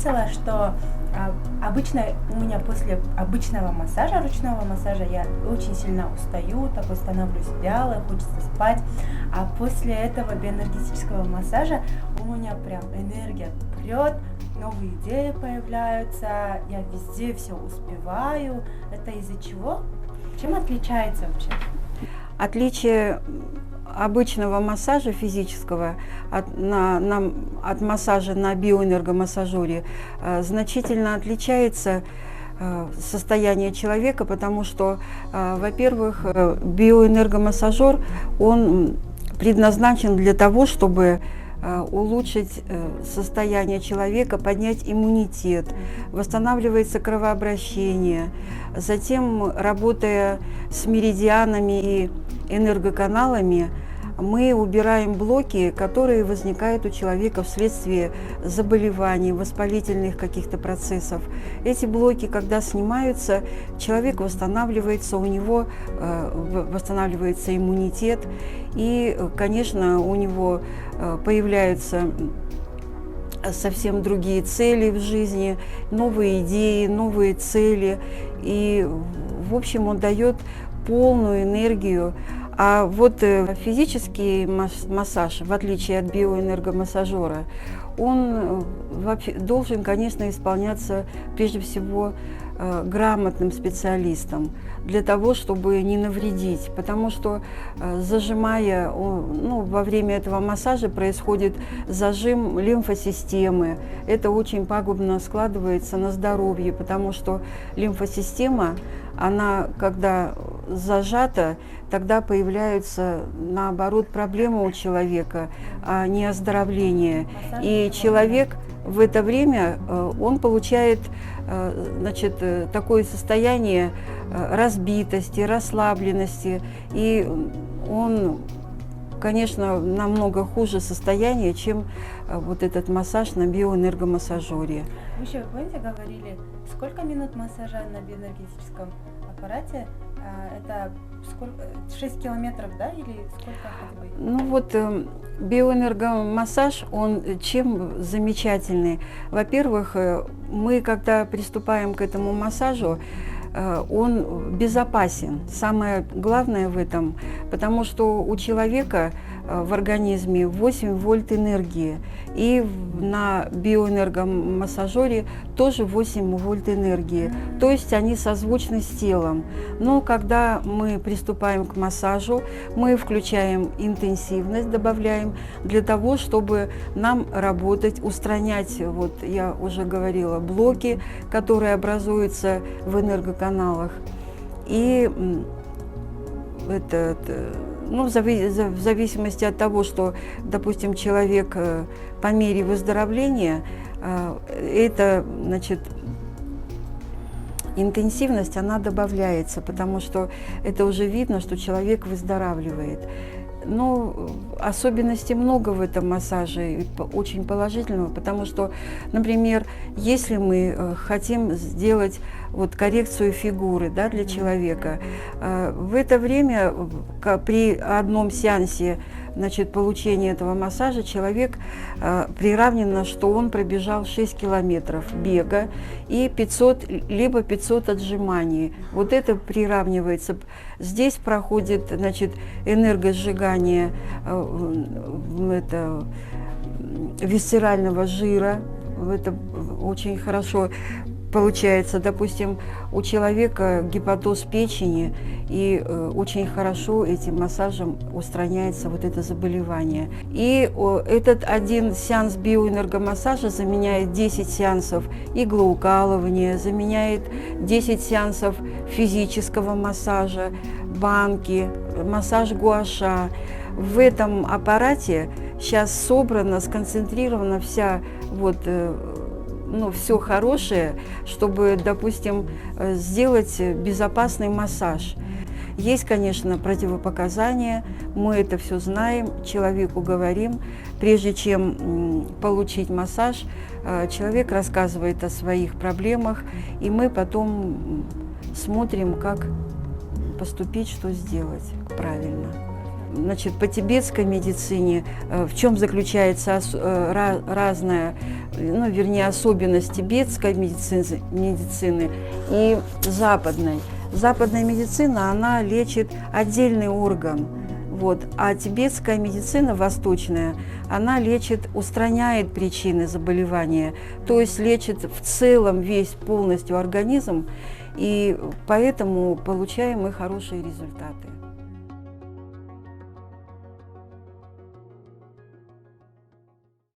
заметила, что обычно у меня после обычного массажа, ручного массажа, я очень сильно устаю, такой становлюсь вялой, хочется спать. А после этого биоэнергетического массажа у меня прям энергия прет, новые идеи появляются, я везде все успеваю. Это из-за чего? Чем отличается вообще? Отличие обычного массажа физического от массажа на биоэнергомассажере значительно отличается состояние человека, потому что, во-первых, биоэнергомассажер, он предназначен для того, чтобы улучшить состояние человека, поднять иммунитет, восстанавливается кровообращение. Затем, работая с меридианами и энергоканалами, мы убираем блоки, которые возникают у человека вследствие заболеваний, воспалительных каких-то процессов. Эти блоки, когда снимаются, человек восстанавливается, у него восстанавливается иммунитет, и, конечно, у него появляются совсем другие цели в жизни, новые идеи, новые цели, и, в общем, он дает полную энергию. А вот физический массаж, в отличие от биоэнергомассажера, он вообще должен, конечно, исполняться прежде всего грамотным специалистом, для того, чтобы не навредить, потому что, зажимая, во время этого массажа происходит зажим лимфосистемы. Это очень пагубно складывается на здоровье, потому что лимфосистема, она, когда зажата, тогда появляются, наоборот, проблемы у человека, а не оздоровление. И человек в это время, он получает, значит, такое состояние разбитости, расслабленности, и он, конечно, намного хуже состояние, чем вот этот массаж на биоэнергомассажере. Вы еще, помните, говорили, сколько минут массажа на биоэнергетическом аппарате? Это сколько, 6 километров, да, или сколько хотя бы? Биоэнергомассаж, он чем замечательный? Во-первых, мы, когда приступаем к этому массажу, он безопасен. Самое главное в этом, потому что у человека в организме 8 вольт энергии, и на биоэнергомассажере тоже 8 вольт энергии, то есть они созвучны с телом. Но когда мы приступаем к массажу, мы включаем интенсивность, добавляем, для того, чтобы нам работать, устранять, вот я уже говорила, блоки, которые образуются в энергоканалах. И в зависимости от того, что, допустим, человек по мере выздоровления, интенсивность, она добавляется, потому что это уже видно, что человек выздоравливает. Но особенностей много в этом массаже, очень положительного, потому что, например, если мы хотим сделать коррекцию фигуры, да, для человека, в это время при одном сеансе, получения этого массажа человек приравнено, что он пробежал 6 километров бега и 500, либо 500 отжиманий. Вот это приравнивается. Здесь проходит, энергосжигание висцерального жира. Это очень хорошо получается. Допустим, у человека гепатоз печени, и очень хорошо этим массажем устраняется вот это заболевание. И этот один сеанс биоэнергомассажа заменяет 10 сеансов иглоукалывания, заменяет 10 сеансов физического массажа, банки, массаж гуаша. В этом аппарате сейчас собрана, сконцентрирована вся все хорошее, чтобы, допустим, сделать безопасный массаж. Есть, конечно, противопоказания, мы это все знаем, человеку говорим. Прежде чем получить массаж, человек рассказывает о своих проблемах, и мы потом смотрим, как поступить, что сделать правильно. Значит, по тибетской медицине, в чем заключается разная, ну, вернее, особенность тибетской медицины и западной. Западная медицина, она лечит отдельный орган, вот, а тибетская медицина, восточная, она лечит, устраняет причины заболевания, то есть лечит в целом весь полностью организм, и поэтому получаем мы хорошие результаты.